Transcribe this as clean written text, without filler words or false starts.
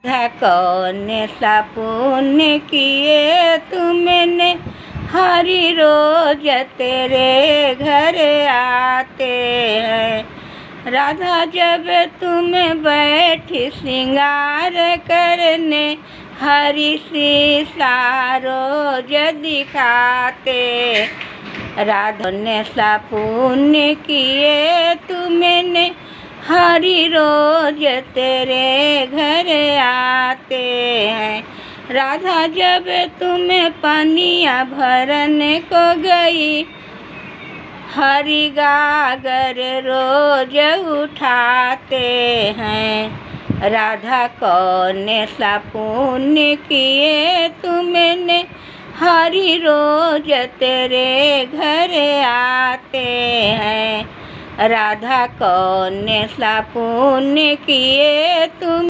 राधा कौन सा पुण्य किए तुमने, हरि रोज तेरे घर आते हैं। राधा जब तुम बैठी श्रृंगार करने, हरि शीसा रोज दिखाते। राधा ने सा पुण्य किए तुमने, हरि रोज तेरे घर आते हैं। राधा जब तुम्हें पनिया भरने को गई, हरि गागर रोज उठाते हैं। राधा कौन सा पुण्य किए तुमने, हरि रोज तेरे घर आते हैं। राधा कौन सा पुण्य किए तुम।